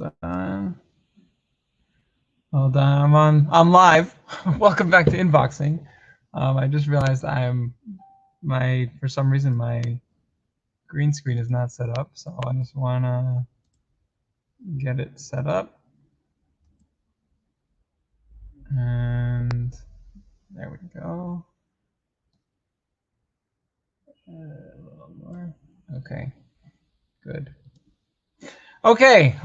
on. Hold on. I'm live. Welcome back to Inboxing. I just realized for some reason my green screen is not set up, so I just wanna get it set up. And there we go. A little more. Okay, good. Okay,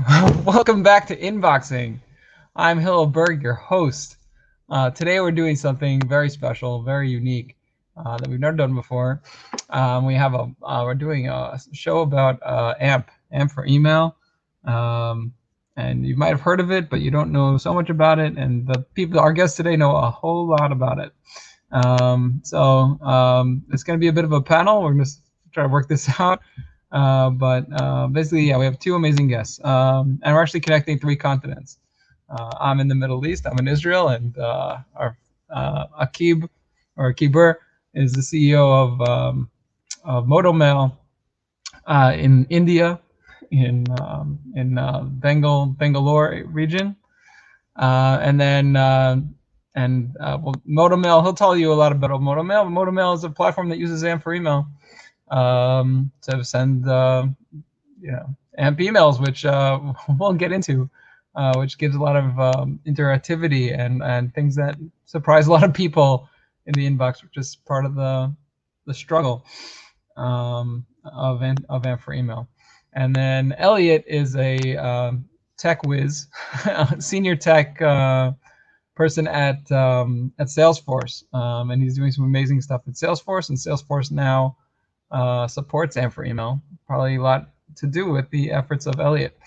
welcome back to Inboxing. I'm Hillel Berg, your host. Today we're doing something very special, very unique that we've never done before. We're doing a show about AMP for email, and you might have heard of it, but you don't know so much about it. And our guests today, know a whole lot about it. It's going to be a bit of a panel. We're going to try to work this out. Basically, we have two amazing guests, and we're actually connecting 3 continents. I'm in the Middle East. I'm in Israel, and our Akibur is the CEO of Modomail in India, in Bangalore region, Modomail. He'll tell you a lot about Modomail. Modomail is a platform that uses AMP for email to send AMP emails, which we'll get into. Which gives a lot of interactivity and things that surprise a lot of people in the inbox, which is part of the struggle of AMP for email. And then Elliot is a tech whiz, senior tech person at Salesforce, and he's doing some amazing stuff at Salesforce. And Salesforce now supports AMP for email, probably a lot to do with the efforts of Elliot.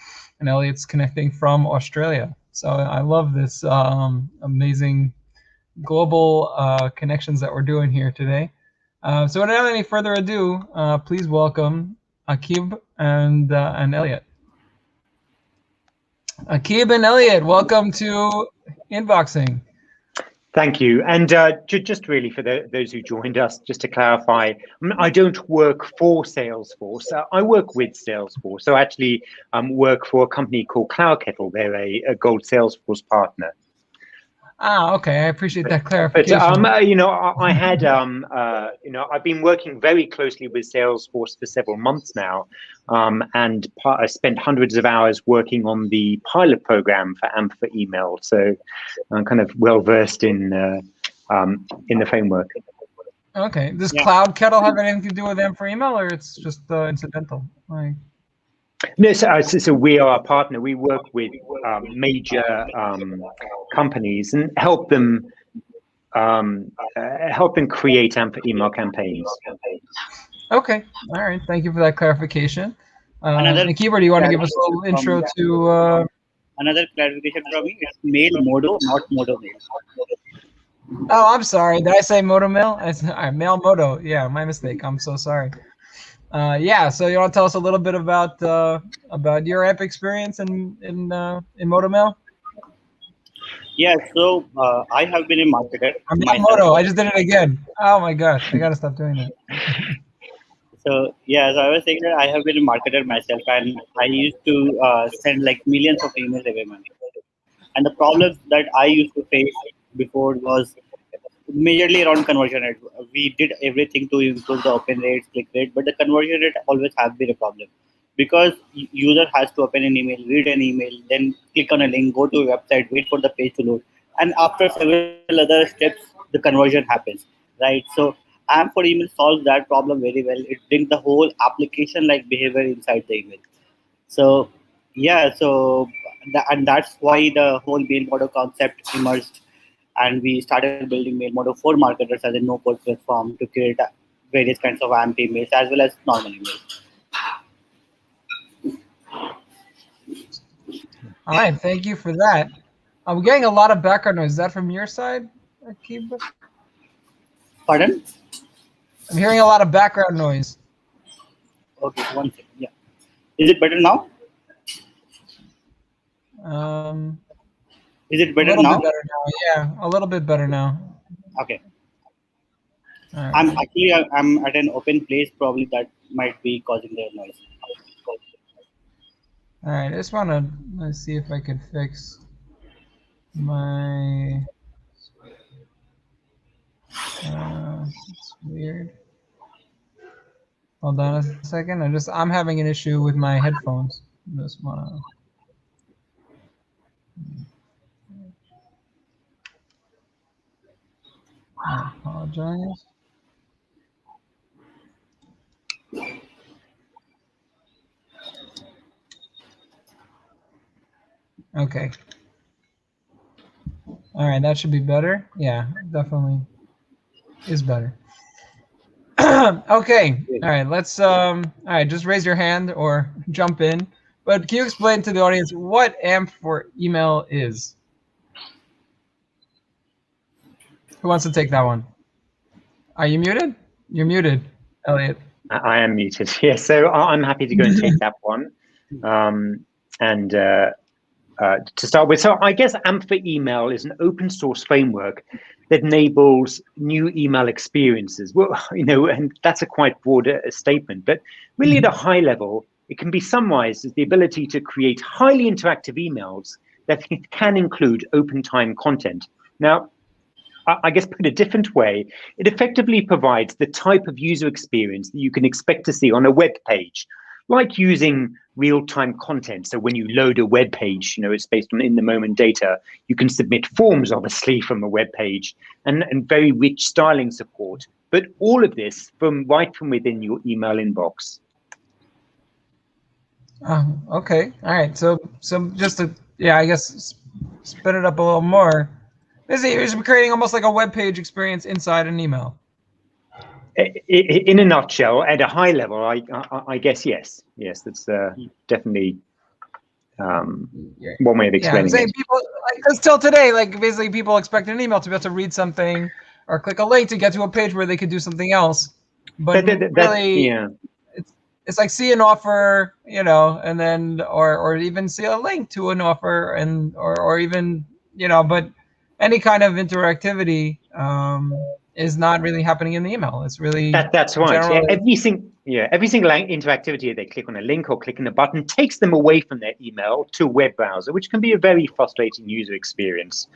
And Elliot's connecting from Australia. So I love this amazing global connections that we're doing here today. So without any further ado, please welcome Akib and Elliot. Akib and Elliot, welcome to Inboxing. Thank you. And just really for those who joined us, just to clarify, I don't work for Salesforce. I work with Salesforce. So I actually work for a company called CloudKettle. They're a Gold Salesforce partner. Okay. I appreciate that clarification. But I had I've been working very closely with Salesforce for several months now, and I spent hundreds of hours working on the pilot program for AMP for email. So I'm kind of well versed in the framework. Okay. Does CloudKettle have anything to do with AMP for email, or it's just incidental? No, so we are a partner. We work with major companies and help them create AMP email campaigns. Okay, all right. Thank you for that clarification. Akib, do you want to give us a little intro to? Another clarification from me: it's Mail Modo, not Modomail. Oh, I'm sorry. Did I say Modomail? Mail Modo. Yeah, my mistake. I'm so sorry. So you want to tell us a little bit about your AMP experience in Modomail? Yeah, so I have been a marketer. Modo, I just did it again. Oh my gosh, I gotta stop doing that. So I was saying that I have been a marketer myself, and I used to send like millions of emails every month. And the problems that I used to face before was majorly around conversion rate. We did everything to improve the open rates, click rate, but the conversion rate always has been a problem because user has to open an email, read an email, then click on a link, go to a website, wait for the page to load, and after several other steps, the conversion happens, right? So AMP for email solves that problem very well. It brings the whole application like behavior inside the email. So and that's why the whole Mail Modo concept emerged. And we started building Mail Modo for marketers as a no-code platform to create various kinds of AMP emails as well as normal emails. All right, thank you for that. I'm getting a lot of background noise. Is that from your side, Akib? Pardon? I'm hearing a lot of background noise. Okay, one second. Yeah. Is it better now? Is it better now? A little bit better now. Yeah, a little bit better now. Okay. Right. I'm at an open place. Probably that might be causing the noise. All right, I just want to let's see if I could fix my. It's weird. Hold on a second. I'm having an issue with my headphones. I just wanna. I apologize. Okay. All right, that should be better. Yeah, definitely is better. Okay. All right, let's all right, just raise your hand or jump in. But can you explain to the audience what AMP for email is? Who wants to take that one? Are you muted? You're muted, Elliot. I am muted. Yeah, so I'm happy to go and take that one. To start with, so I guess AMP for email is an open source framework that enables new email experiences. Well, and that's a quite broad statement, but really at a high level, it can be summarized as the ability to create highly interactive emails that can include open time content. Now, I guess put a different way, it effectively provides the type of user experience that you can expect to see on a web page, like using real-time content. So when you load a web page, it's based on in-the-moment data. You can submit forms, obviously, from a web page, and very rich styling support. But all of this right from within your email inbox. Okay. All right. So just to, I guess spin it up a little more. You're creating almost like a web page experience inside an email. In a nutshell, at a high level, I guess yes, that's definitely one way of explaining it. People, because till today, basically people expect an email to be able to read something or click a link to get to a page where they could do something else. But really, it's like see an offer, and then or even see a link to an offer, and or even but any kind of interactivity is not really happening in the email. It's really that's right. Every single interactivity, they click on a link or click on a button, takes them away from their email to a web browser, which can be a very frustrating user experience.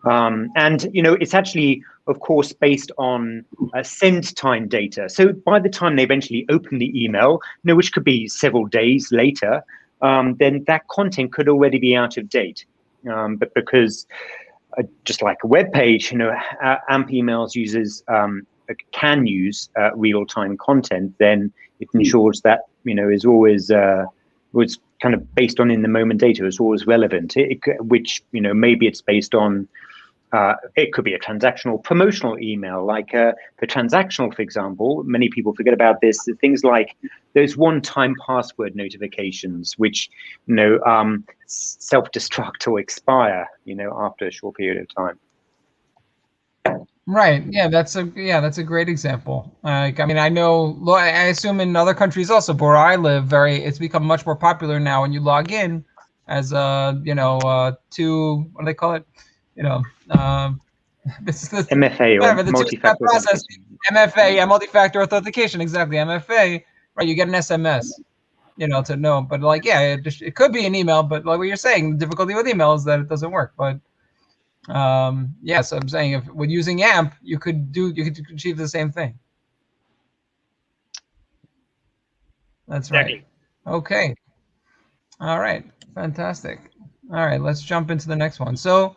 And it's actually, of course, based on send time data. So by the time they eventually open the email, which could be several days later, then that content could already be out of date. But because just like a web page, AMP emails users can use real-time content, then it ensures that is always was kind of based on in-the-moment data is always relevant. Which maybe it's based on it could be a transactional promotional email, like for transactional, for example. Many people forget about this. Things like those one-time password notifications, which self-destruct or expire, after a short period of time. Right. Yeah, that's a great example. I know. I assume in other countries also, but where I live, it's become much more popular now. When you log in as what do they call it? This is MFA or multi-factor process. MFA, multi-factor authentication. Exactly, MFA. Right. You get an SMS. To know, but it could be an email, but like what you're saying, the difficulty with email is that it doesn't work. But so I'm saying if with using AMP, you could achieve the same thing. That's right. Exactly. Okay. All right. Fantastic. All right. Let's jump into the next one. So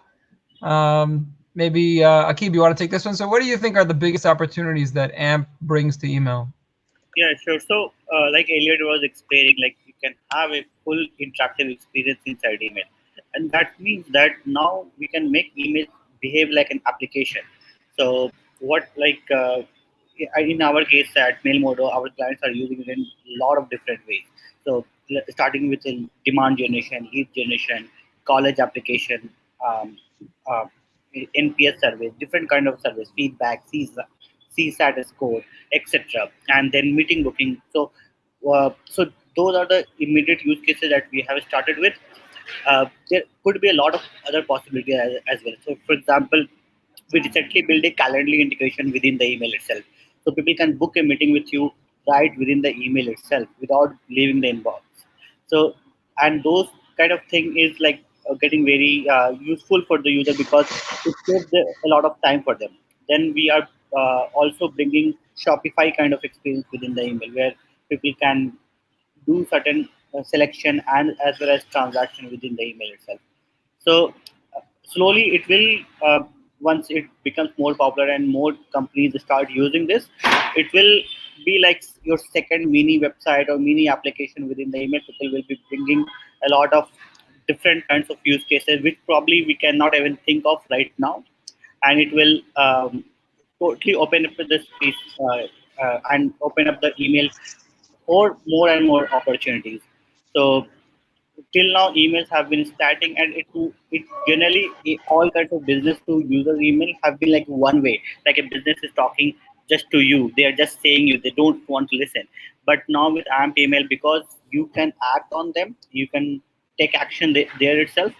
maybe Akib, you want to take this one? So what do you think are the biggest opportunities that AMP brings to email? Yeah, sure. So like Elliot was explaining, you can have a full interactive experience inside email. And that means that now we can make email behave like an application. So what in our case at Mailmodo, our clients are using it in a lot of different ways. So starting with demand generation, lead generation, college application, NPS surveys, different kind of surveys, feedback, CSAT score, etc. And then meeting booking. So those are the immediate use cases that we have started with. There could be a lot of other possibilities as well. So for example, we recently built a Calendly integration within the email itself. So people can book a meeting with you right within the email itself without leaving the inbox. So and those kind of thing is like getting very useful for the user because it saves a lot of time for them. Then we are also bringing Shopify kind of experience within the email where people can do certain selection and as well as transaction within the email itself. So slowly it will, once it becomes more popular and more companies start using this, it will be like your second mini website or mini application within the email. People will be bringing a lot of different kinds of use cases, which probably we cannot even think of right now. And it will totally open up this piece and open up the email for more and more opportunities. So till now emails have been static, and it generally all kinds of business to user email have been like one way, like a business is talking just to you, they are just saying you, they don't want to listen. But now with AMP email, because you can act on them, you can take action there itself,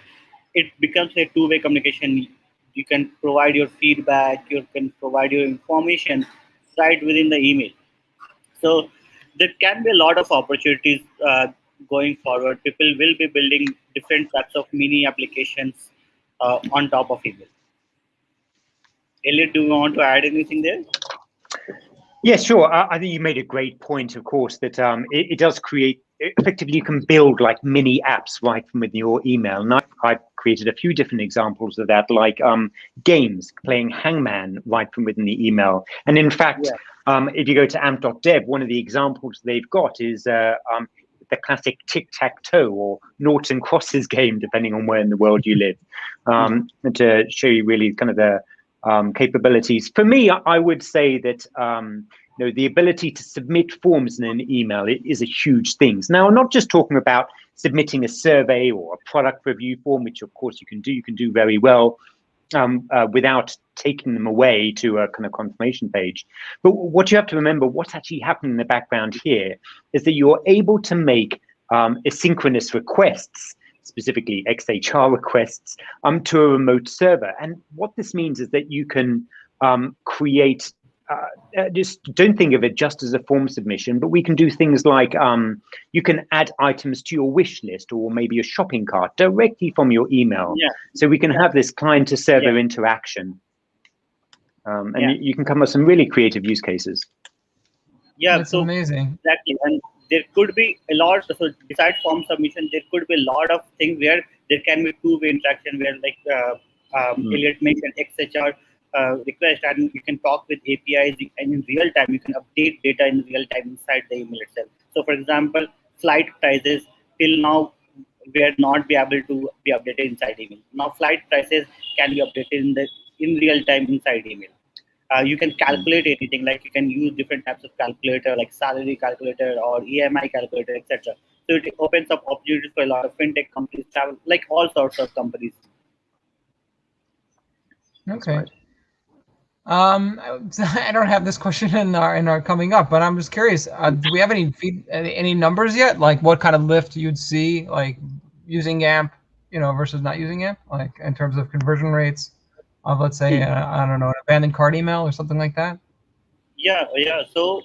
it becomes a two-way communication. You can provide your feedback, you can provide your information right within the email. So there can be a lot of opportunities going forward. People will be building different types of mini applications on top of email. Elliot, do you want to add anything there? Yes, sure. I think you made a great point, of course, that it does create, effectively, you can build like mini apps right from within your email. And I've created a few different examples of that, like games, playing Hangman right from within the email. And in fact, if you go to amp.dev, one of the examples they've got is the classic tic-tac-toe or noughts and crosses game, depending on where in the world you live, to show you really kind of the capabilities. For me, I would say that the ability to submit forms in an email is a huge thing. Now, I'm not just talking about submitting a survey or a product review form, which of course you can do very well without taking them away to a kind of confirmation page. But what you have to remember, what's actually happening in the background here, is that you're able to make asynchronous requests, specifically XHR requests, to a remote server. And what this means is that you can create, just don't think of it just as a form submission, but we can do things like you can add items to your wish list or maybe a shopping cart directly from your email. So we can have this client to server interaction. And you can come up with some really creative use cases. Yeah, that's so amazing. Exactly. And there could be a lot, so besides form submission, there could be a lot of things where there can be two-way interaction where, like Elliot mentioned, XHR request, and you can talk with APIs, and in real time, you can update data in real time inside the email itself. So for example, flight prices till now were not be able to be updated inside email. Now flight prices can be updated in real time inside email. You can calculate anything, like you can use different types of calculator, like salary calculator or EMI calculator, etc. So it opens up opportunities for a lot of fintech companies, travel, like all sorts of companies. Okay. I don't have this question in our coming up, but I'm just curious. Do we have any numbers yet? Like what kind of lift you'd see, like using AMP, versus not using AMP, like in terms of conversion rates of, let's say, I don't know, an abandoned cart email or something like that? Yeah. So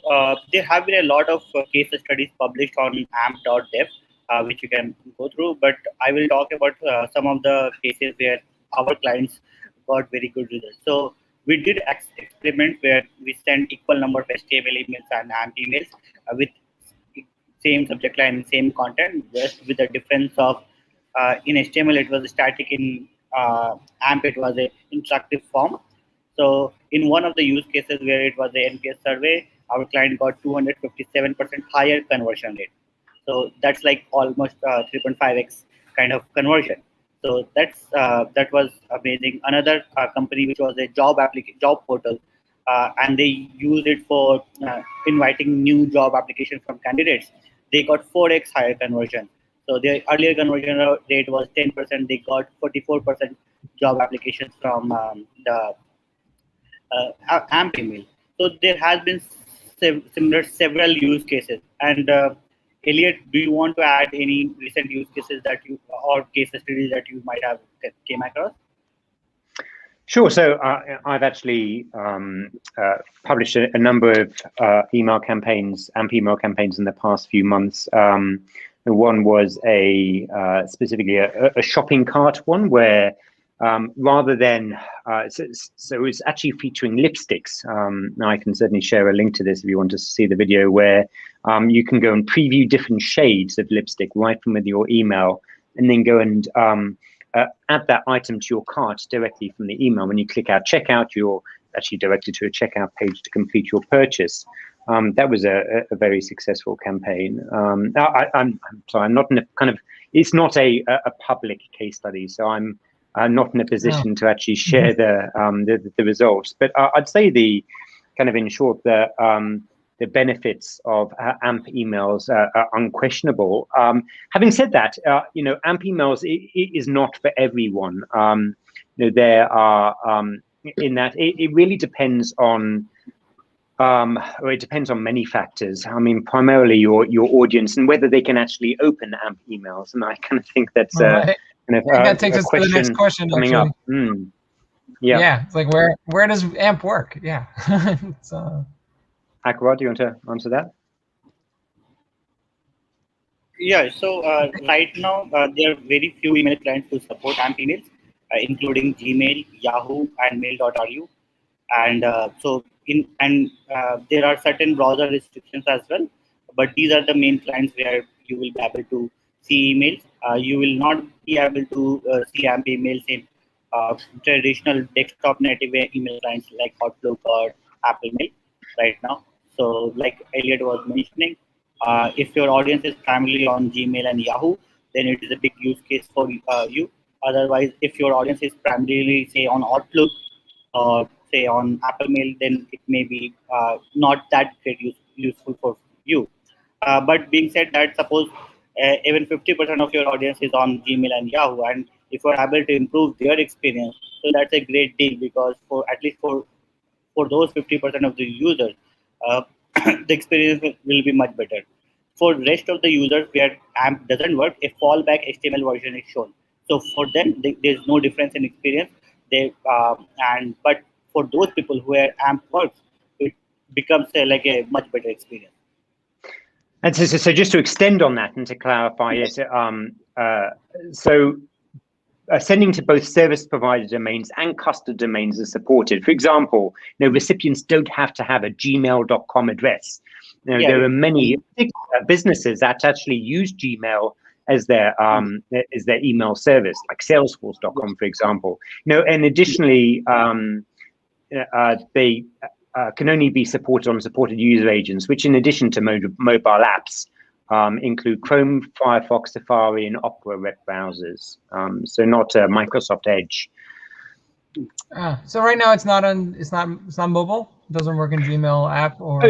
there have been a lot of case studies published on amp.dev, which you can go through. But I will talk about some of the cases where our clients got very good results. So we did experiment where we sent equal number of HTML emails and AMP emails with same subject line, same content, just with the difference of in HTML it was static, in AMP it was a interactive form. So in one of the use cases where it was a NPS survey, our client got 257% higher conversion rate. So that's like almost 3.5x kind of conversion. So that was amazing. Another company which was a job portal, and they used it for inviting new job applications from candidates. They got 4x higher conversion. So their earlier conversion rate was 10%. They got 44% job applications from the AMP email. So there has been several use cases. And Elliot, do you want to add any recent use cases that you, or case studies that you might have came across? Sure. So I've actually published a number of email campaigns, AMP email campaigns in the past few months. One was specifically a shopping cart one where rather than so it was actually featuring lipsticks. Now I can certainly share a link to this if you want to see the video, where you can go and preview different shades of lipstick right from with your email, and then go and add that item to your cart directly from the email. When you click out checkout, you're actually directed to a checkout page to complete your purchase. That was a very successful campaign. I'm sorry, I'm not in a kind of, it's not a public case study, so I'm not in a position to actually share the results. But I'd say the kind of, in short, the benefits of AMP emails are unquestionable. Having said that, AMP emails is not for everyone. There are in that it really depends on. Or it depends on many factors. I mean, primarily your audience and whether they can actually open AMP emails. And I kind of think that's that takes us to the next question coming actually. Up. Yeah, it's like where does AMP work? Yeah. Akbar, do you want to answer that? Yeah, so right now there are very few email clients who support AMP emails, including Gmail, Yahoo, and Mail.ru. And there are certain browser restrictions as well, but these are the main clients where you will be able to see emails. You will not be able to see AMP emails in traditional desktop native email clients like Outlook or Apple Mail right now. So like Elliot was mentioning, if your audience is primarily on Gmail and Yahoo, then it is a big use case for you. Otherwise, if your audience is primarily, say, on Outlook or say on Apple Mail, then it may be not that great useful for you. But being said that, suppose even 50% of your audience is on Gmail and Yahoo, and if you're able to improve their experience, so that's a great deal, because for at least for those 50% of the users, the experience will be much better. For rest of the users where AMP doesn't work, a fallback HTML version is shown. So for them, there's no difference in experience. But for those people where AMP works, it becomes like a much better experience. And so just to extend on that and to clarify, yes, sending to both service provider domains and customer domains is supported. For example, recipients don't have to have a gmail.com address. There are many businesses that actually use Gmail as their email service, like Salesforce.com, for example. And additionally, they can only be supported on supported user agents, which, in addition to mobile apps, include Chrome, Firefox, Safari, and Opera web browsers. So not Microsoft Edge. So right now it's not mobile. It doesn't work in Gmail app or.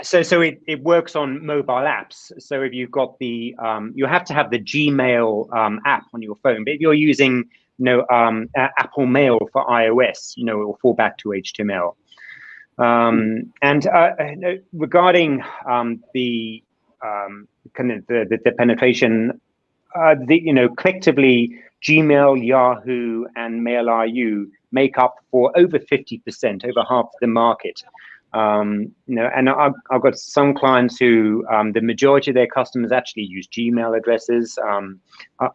So it works on mobile apps. So if you've got the you have to have the Gmail app on your phone. But if you're using Apple Mail for iOS, it will fall back to HTML. Regarding the kind of the penetration, collectively Gmail, Yahoo, and Mail.ru make up for over 50%, over half of the market. And I've got some clients who the majority of their customers actually use Gmail addresses,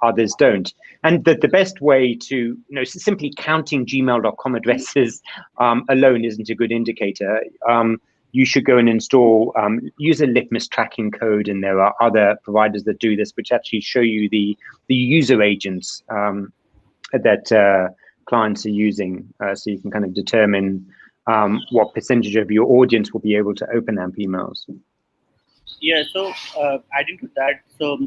others don't. And the best way to, simply counting gmail.com addresses alone isn't a good indicator. You should go and install, use a litmus tracking code, and there are other providers that do this, which actually show you the user agents that clients are using, so you can kind of determine what percentage of your audience will be able to open AMP emails. Yeah, so adding to that, so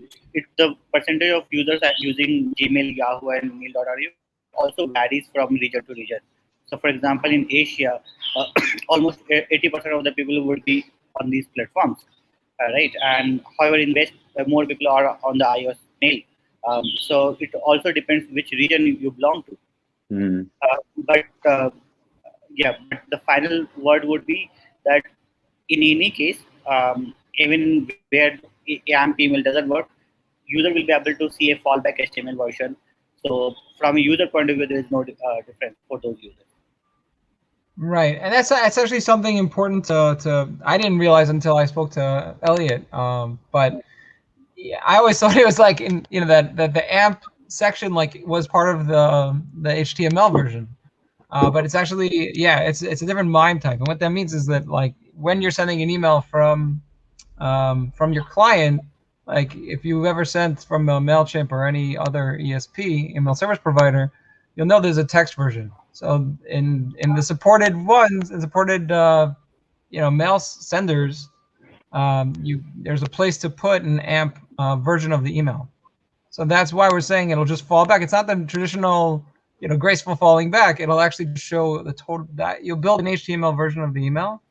the percentage of users that using Gmail, Yahoo, and Mail.ru also varies from region to region. So, for example, in Asia, almost 80% of the people would be on these platforms, right? And however, in West, more people are on the iOS Mail. So it also depends which region you belong to. But the final word would be that in any case, even where AMP email doesn't work, user will be able to see a fallback HTML version. So from a user point of view, there is no difference for those users. Right, and that's actually something important to I didn't realize until I spoke to Elliot. But Yeah, I always thought it was like in that the AMP section like was part of the HTML version, but it's actually it's a different MIME type, and what that means is that like when you're sending an email from your client, like if you've ever sent from a MailChimp or any other ESP, email service provider, you'll know there's a text version. So in the supported ones, the supported mail senders, there's a place to put an AMP version of the email. So that's why we're saying it'll just fall back. It's not the traditional, graceful falling back. It'll actually show the total that you'll build an HTML version of the email,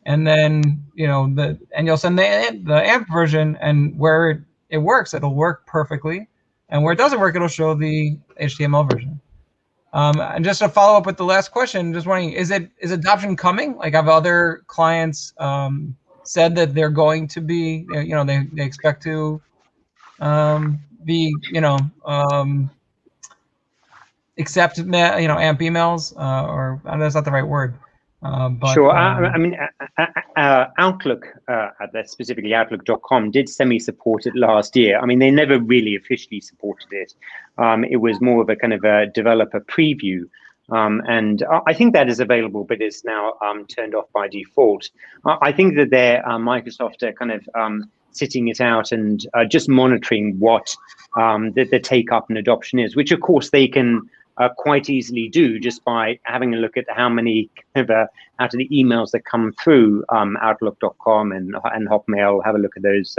and then and you'll send the AMP version, and where it works, it'll work perfectly, and where it doesn't work, it'll show the HTML version. And just to follow up with the last question, just wondering, is adoption coming? Like, have other clients said that they're going to be, they expect to be, accept, AMP emails, or I know that's not the right word. But, sure. I mean, Outlook, specifically Outlook.com, did semi-support it last year. I mean, they never really officially supported it. It was more of a kind of a developer preview. And I think that is available, but it's now turned off by default. I think that Microsoft are kind of sitting it out and just monitoring what the take-up and adoption is, which, of course, they can quite easily do just by having a look at how many out of the emails that come through Outlook.com and Hotmail. Have a look at those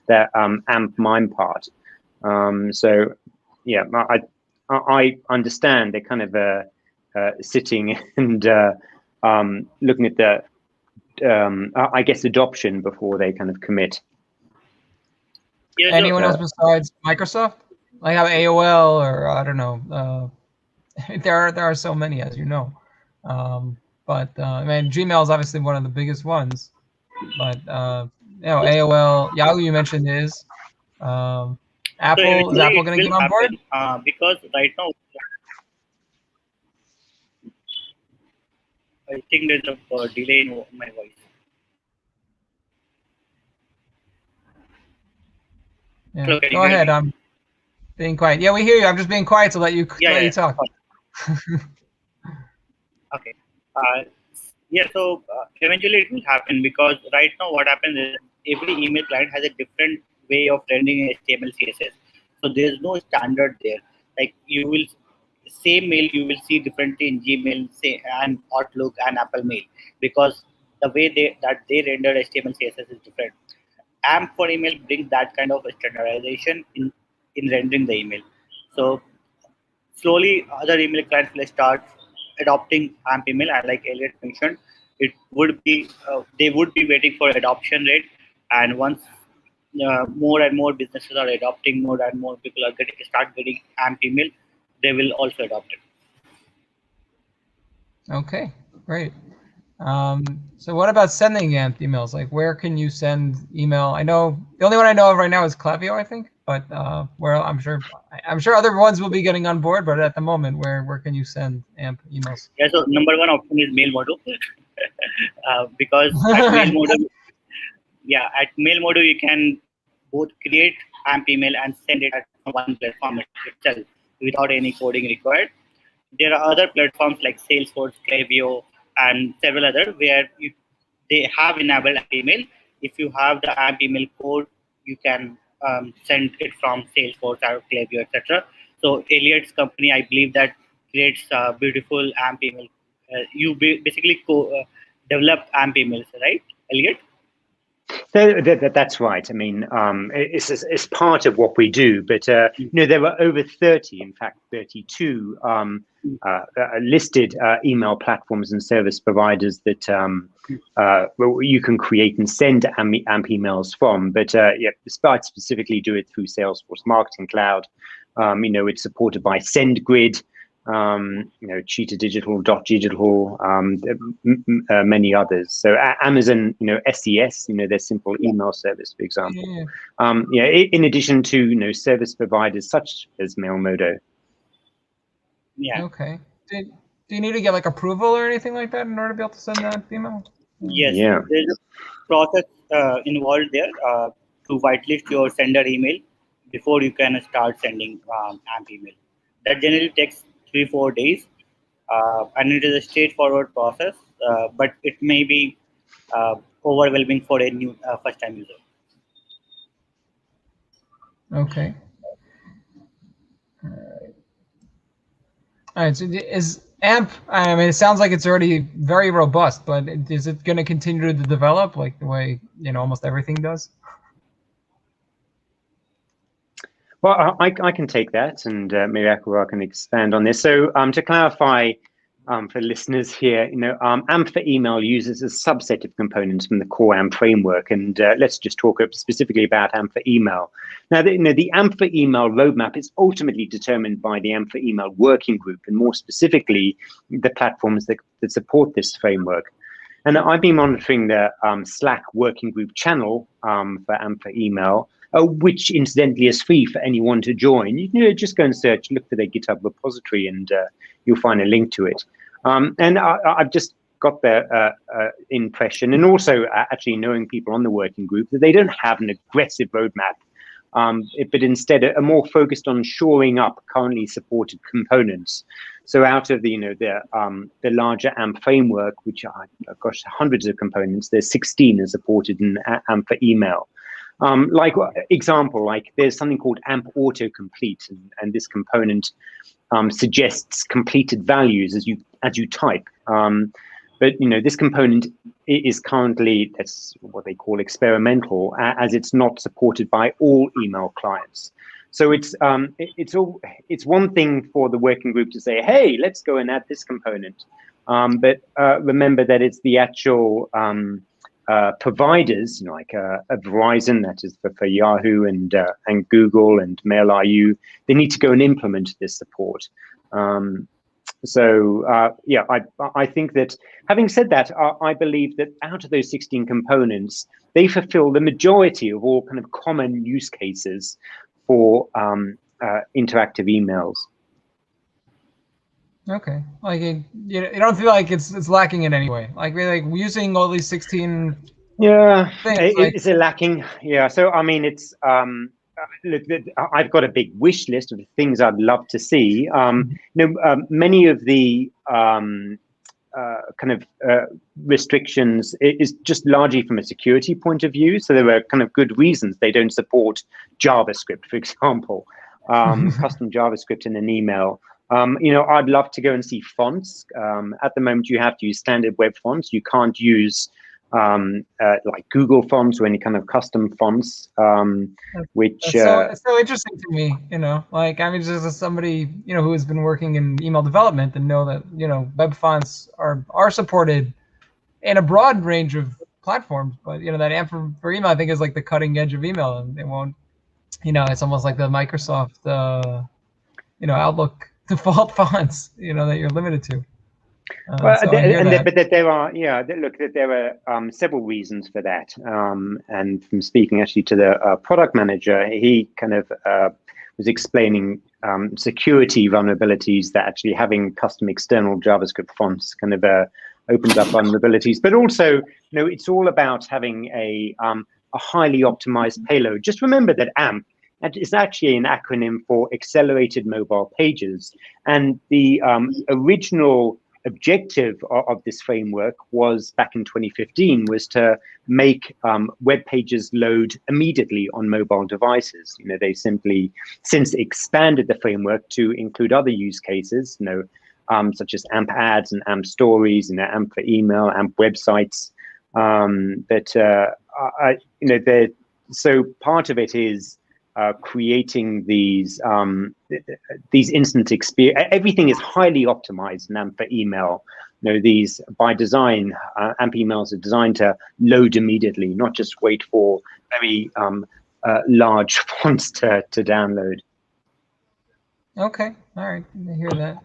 their AMP MIME part. So yeah, I understand they're kind of sitting and looking at the I guess adoption before they kind of commit. Yeah, anyone else besides Microsoft? Like have AOL or I don't know. There are so many, as you know. But I mean, Gmail is obviously one of the biggest ones. But AOL, Yahoo, you mentioned is. Apple, so is Apple going to get on board? Because right now, I think there's a delay in my voice. Yeah. Hello, Go ahead. I'm being quiet. Yeah, we hear you. I'm just being quiet to let you you talk. Okay. So eventually it will happen, because right now what happens is every email client has a different way of rendering HTML, CSS. So there's no standard there. Like same mail you will see differently in Gmail, and Outlook and Apple Mail, because the way they render HTML, CSS is different. AMP for email brings that kind of standardization in rendering the email. So slowly other email clients will start adopting AMP email, and like Elliot mentioned, it would be they would be waiting for adoption rate, and once more and more businesses are adopting, more and more people are start getting AMP email, they will also adopt it. Okay, great. So what about sending AMP emails? Like, where can you send email? I know the only one I know of right now is Klaviyo, I think, but where I'm sure other ones will be getting on board. But at the moment, where can you send AMP emails? Yeah, so number one option is Mailmodo, because at Mailmodo, at Mailmodo you can both create AMP email and send it at one platform itself without any coding required. There are other platforms like Salesforce, Klaviyo, and several others where they have enabled AMP email. If you have the AMP email code, you can send it from Salesforce or Klaviyo, etc. So Elliot's company, I believe, that creates beautiful AMP email. You basically develop AMP emails, right, Elliot? That's right. I mean, it's part of what we do, but there were over 30, in fact, 32 listed email platforms and service providers that you can create and send AMP emails from. But Spite specifically do it through Salesforce Marketing Cloud. It's supported by SendGrid. Cheetah Digital, Dot Digital, many others. So Amazon, SES, their simple email service, for example. In addition to service providers such as Mailmodo. Yeah. Okay. Do you need to get like approval or anything like that in order to be able to send that email? Yes. Yeah. There's a process involved there. to whitelist your sender email before you can start sending AMP email. That generally takes 3-4 days, and it is a straightforward process, but it may be overwhelming for a new first-time user. Okay. All right. So is AMP? I mean, it sounds like it's already very robust, but is it going to continue to develop like the way almost everything does? Well, I can take that, and maybe Akurwa can expand on this. So to clarify for listeners here, AMP for email uses a subset of components from the core AMP framework, and let's just talk specifically about AMP for email. Now, the AMP for email roadmap is ultimately determined by the AMP for email working group, and more specifically, the platforms that support this framework. And I've been monitoring the Slack working group channel for AMP for email, which incidentally is free for anyone to join. You just go and search, look for their GitHub repository, and you'll find a link to it. And I've just got the impression, and also actually knowing people on the working group, that they don't have an aggressive roadmap, but instead are more focused on shoring up currently supported components. So out of the larger AMP framework, which are, gosh, hundreds of components, there's 16 are supported in AMP for email. Like there's something called AMP autocomplete, and this component suggests completed values as you type. But this component is currently, that's what they call experimental, as it's not supported by all email clients. So it's one thing for the working group to say, hey, let's go and add this component, but remember that it's the actual providers, like Verizon, that is for Yahoo and Google and Mail.ru, they need to go and implement this support. I think that, having said that, I believe that out of those 16 components, they fulfill the majority of all kind of common use cases for interactive emails. Okay, like you don't feel like it's lacking in any way. Like we're using all these 16. Yeah, things, is it lacking? Yeah, so I mean, it's look, I've got a big wish list of things I'd love to see. Many of the restrictions is just largely from a security point of view. So there are kind of good reasons they don't support JavaScript, for example, custom JavaScript in an email. I'd love to go and see fonts. At the moment, you have to use standard web fonts. You can't use like Google fonts or any kind of custom fonts, which it's so interesting to me. Just as somebody who has been working in email development and know that web fonts are supported in a broad range of platforms, but that AMP for email I think is like the cutting edge of email, and they won't. It's almost like the Microsoft Outlook default fonts, that you're limited to. But there are several reasons for that. And from speaking actually to the product manager, he kind of was explaining security vulnerabilities, that actually having custom external JavaScript fonts kind of opens up vulnerabilities. But also, it's all about having a highly optimized payload. Just remember that AMP is actually an acronym for Accelerated Mobile Pages. And the original objective of this framework was, back in 2015, was to make web pages load immediately on mobile devices. They simply since expanded the framework to include other use cases, such as AMP ads and AMP stories, AMP for email, AMP websites. So part of it is creating these instant experience. Everything is highly optimized in AMP for email. These by design, AMP emails are designed to load immediately, not just wait for very large fonts to download. Okay, all right, I hear that.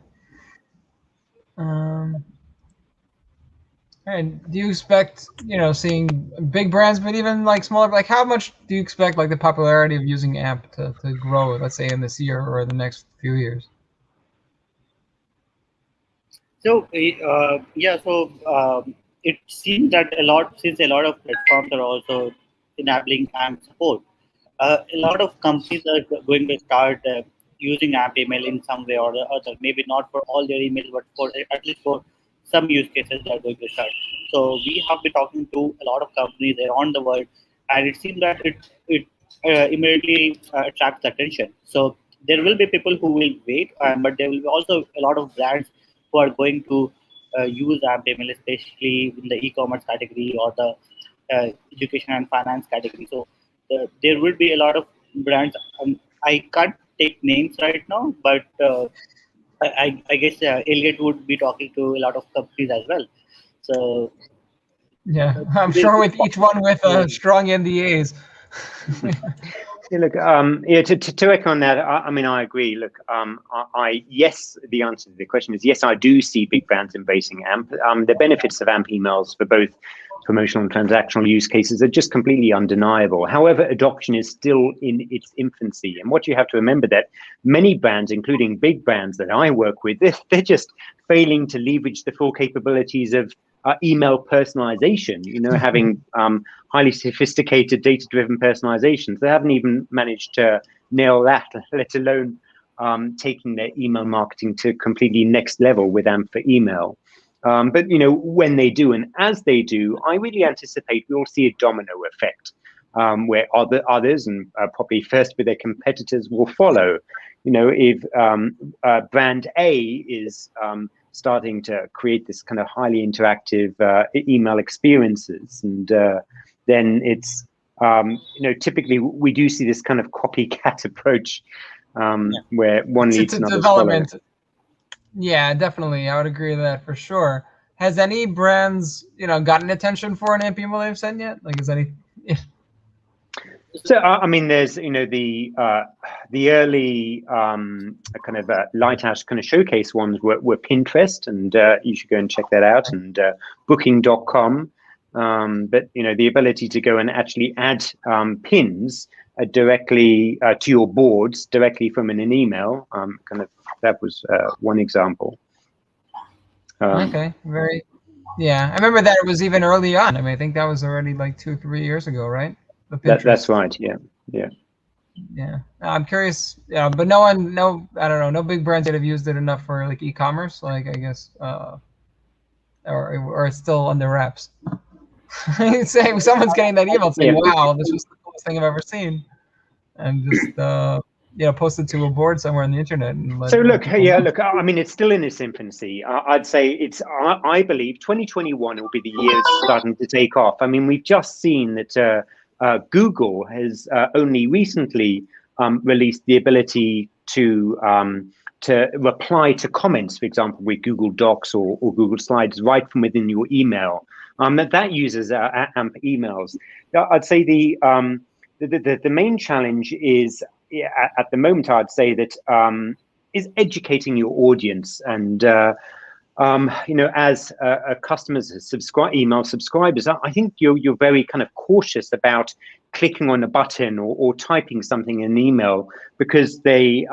And do you expect, seeing big brands, but even like smaller, like how much do you expect like the popularity of using AMP to grow, let's say in this year or the next few years? So it seems that since a lot of platforms are also enabling AMP support, A lot of companies are going to start using AMP email in some way or the other. Maybe not for all their emails, but for at least for some use cases they are going to start. So we have been talking to a lot of companies around the world, and it seems that it immediately attracts attention. So there will be people who will wait, but there will be also a lot of brands who are going to use AMP email, especially in the e-commerce category or the education and finance category. So there will be a lot of brands. I can't take names right now, but I guess Elliot would be talking to a lot of companies as well. So Yeah, I'm sure with each one with strong NDAs. Yeah, look, yeah, to echo on that, I mean, I agree. Look, yes, the answer to the question is yes, I do see big brands embracing AMP. The benefits of AMP emails for both promotional and transactional use cases are just completely undeniable. However, adoption is still in its infancy. And what you have to remember that many brands, including big brands that I work with, they're just failing to leverage the full capabilities of email personalization, you know, having highly sophisticated data-driven personalizations. They haven't even managed to nail that, let alone taking their email marketing to completely next level with AMP for email. But, you know, when they do, and as they do, I really anticipate we'll see a domino effect where others, and probably first with their competitors, will follow. You know, if brand A is starting to create this kind of highly interactive email experiences, and then it's, you know, typically we do see this kind of copycat approach where one leads another development. Follow. Yeah, definitely. I would agree with that for sure. Has any brands, you know, gotten attention for an AMP email they've sent yet? Like, is any? Yeah. So I mean, there's, you know, the early kind of lighthouse kind of showcase ones were Pinterest, and you should go and check that out, and Booking.com. But you know, the ability to go and actually add pins directly to your boards directly from an email, kind of, that was one example. Okay, very. Yeah, I remember that it was even early on. I mean, I think that was already like 2 or 3 years ago, right? That's right. Yeah. Yeah. I'm curious. Yeah, but I don't know. No big brands that have used it enough for like e-commerce. Like, I guess, or it's still under wraps. Saying someone's getting that email saying, "Wow, this was the coolest thing I've ever seen," and just you know, post it to a board somewhere on the internet. And so look, yeah, look. I mean, it's still in its infancy. I'd say it's. I believe 2021 will be the year it's starting to take off. I mean, we've just seen that Google has only recently released the ability to reply to comments, for example, with Google Docs or Google Slides right from within your email. That uses AMP emails. I'd say the main challenge is, at the moment, I'd say that is educating your audience, and you know, as customers, email subscribers, I think you're very kind of cautious about clicking on a button or typing something in an email, because they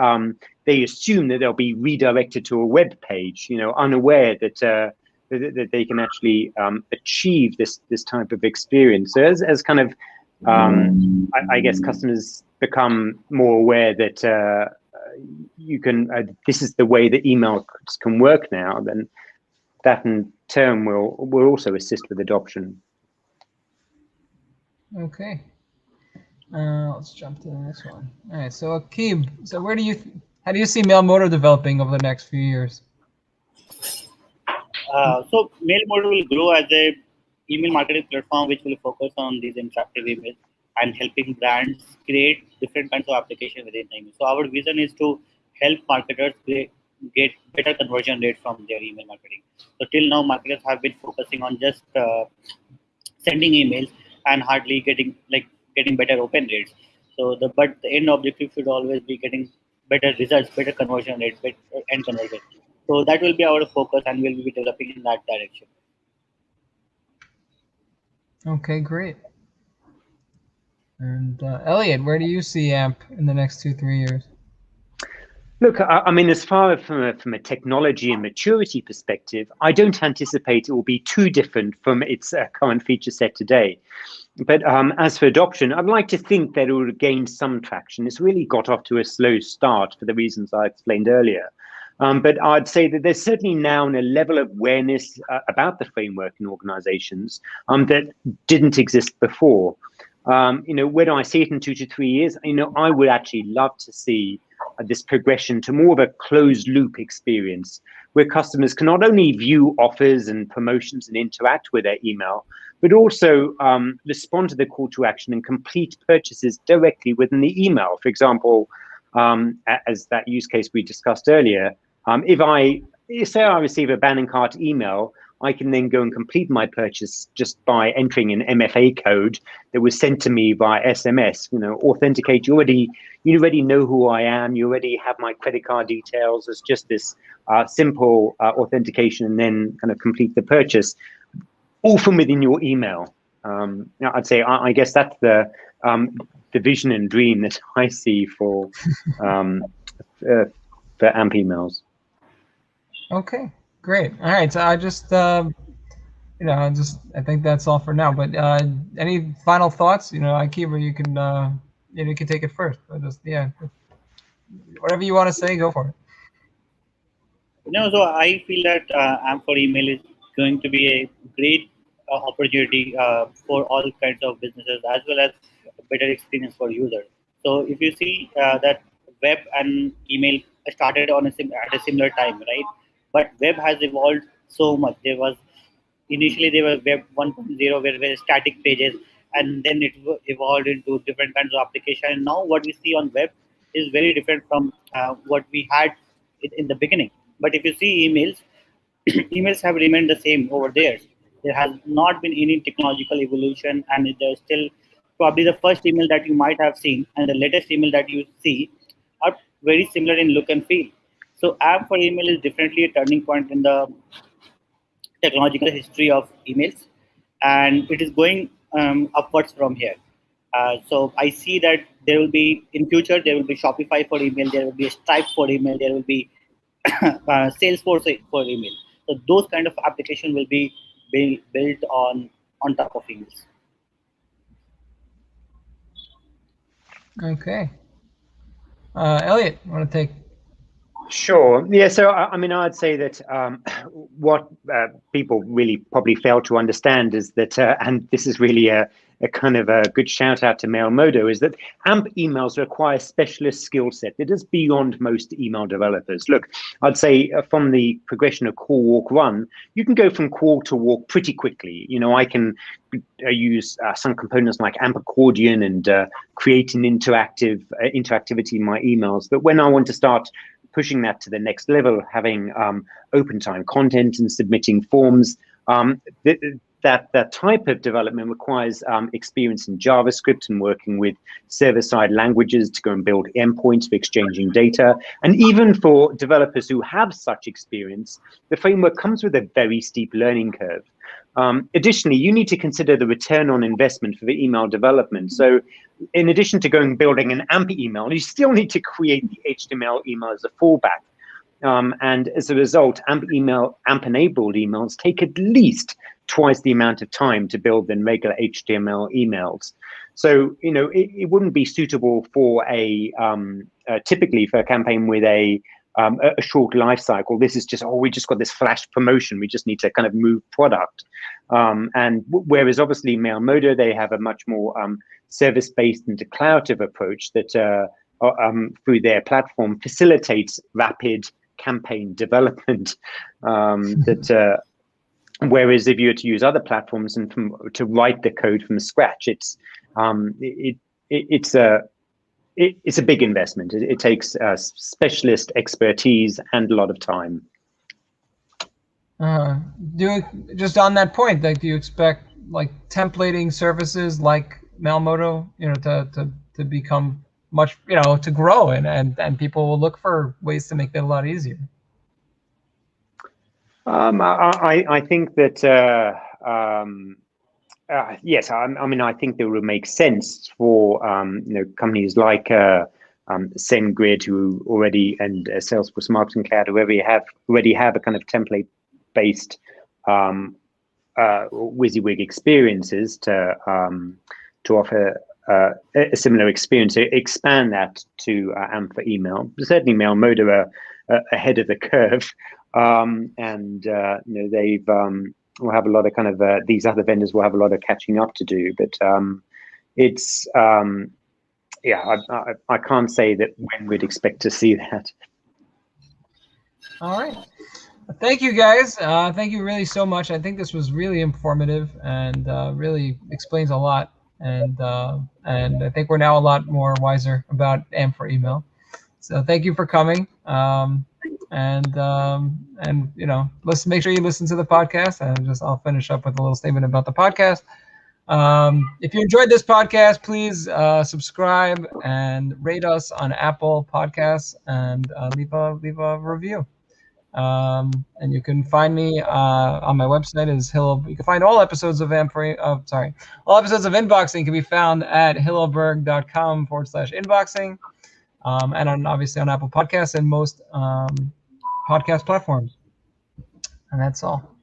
assume that they'll be redirected to a web page, you know, unaware that that they can actually achieve this type of experience. So as kind of I guess customers become more aware that you can this is the way that email can work now, then that in turn will also assist with adoption. Okay, let's jump to the next one. All right, so Akib, so how do you see Mailmodo developing over the next few years? So Mailmodo will grow as a email marketing platform which will focus on these interactive emails and helping brands create different kinds of applications within the email. So our vision is to help marketers get better conversion rate from their email marketing. So till now, marketers have been focusing on just sending emails and hardly getting better open rates. So but the end objective should always be getting better results, better conversion rates, better end conversion. So that will be our focus, and we'll be developing in that direction. Okay, great. And Elliot, where do you see AMP in the next 2-3 years? Look, I mean, as far from a technology and maturity perspective, I don't anticipate it will be too different from its current feature set today. But as for adoption, I'd like to think that it would have gained some traction. It's really got off to a slow start for the reasons I explained earlier. But I'd say that there's certainly now a level of awareness about the framework in organizations that didn't exist before. Where do I see it in 2 to 3 years? I would actually love to see this progression to more of a closed loop experience where customers can not only view offers and promotions and interact with their email, but also respond to the call to action and complete purchases directly within the email. For example, as that use case we discussed earlier, say I receive a banning cart email, I can then go and complete my purchase just by entering an MFA code that was sent to me by SMS. Authenticate. You already know who I am. You already have my credit card details. It's just this simple authentication, and then kind of complete the purchase, all from within your email. I'd say I guess that's the vision and dream that I see for AMP emails. Okay, great. All right, so I just I think that's all for now. But any final thoughts? Akiva, you can you can take it first. Whatever you want to say, go for it. So I feel that AMP for email is going to be a great opportunity for all kinds of businesses, as well as a better experience for users. So if you see that web and email started at a similar time, right? But web has evolved so much. Initially there was web 1.0 where were static pages, and then it evolved into different kinds of application. And now what we see on web is very different from what we had in the beginning. But if you see emails, emails have remained the same over there. There has not been any technological evolution, and there's still probably the first email that you might have seen and the latest email that you see are very similar in look and feel. So AMP for email is definitely a turning point in the technological history of emails, and it is going upwards from here. So I see that there will be, in future, there will be Shopify for email, there will be Stripe for email, there will be Salesforce for email. So those kind of application will be built on top of emails. Okay. Elliot, want to take? Sure. Yeah. So, I'd say that what people really probably fail to understand is that, and this is really a kind of a good shout out to Mailmodo, is that AMP emails require a specialist skill set that is beyond most email developers. Look, I'd say from the progression of call, walk, run, you can go from call to walk pretty quickly. I can use some components like AMP accordion and create an interactivity in my emails. But when I want to start pushing that to the next level, having open time content and submitting forms, that type of development requires experience in JavaScript and working with server-side languages to go and build endpoints for exchanging data. And even for developers who have such experience, the framework comes with a very steep learning curve. Additionally, you need to consider the return on investment for the email development. So in addition to going and building an AMP email, you still need to create the HTML email as a fallback. And as a result, AMP-enabled emails take at least twice the amount of time to build than regular HTML emails. So, it wouldn't be suitable for typically for a campaign with a short life cycle. This is just, we just got this flash promotion. We just need to kind of move product. And whereas obviously Mailmodo, they have a much more service-based and declarative approach that through their platform facilitates rapid campaign development. Whereas if you were to use other platforms and to write the code from scratch, it's a big investment. It takes specialist expertise and a lot of time. Just on that point, do you expect templating services like Mailmodo, to become much, to grow and people will look for ways to make that a lot easier? I think that yes. I think that would make sense for companies like SendGrid, who already, and Salesforce Marketing Cloud, who already have a kind of template-based WYSIWYG experiences to offer a similar experience, to expand that to AMP for email. Certainly, Mailmodo are ahead of the curve, and they've will have a lot of kind of these other vendors will have a lot of catching up to do. But it's I can't say that when we'd expect to see that. All right. Thank you, guys. Thank you really so much. I think this was really informative and really explains a lot. And I think we're now a lot more wiser about AMP for email. So thank you for coming. And make sure you listen to the podcast. And I'll finish up with a little statement about the podcast. If you enjoyed this podcast, please subscribe and rate us on Apple Podcasts and leave a review. And you can find me on my website is Hillel. You can find all episodes of all episodes of Inboxing can be found at hillelberg.com/inboxing, and obviously on Apple Podcasts and most podcast platforms. And that's all.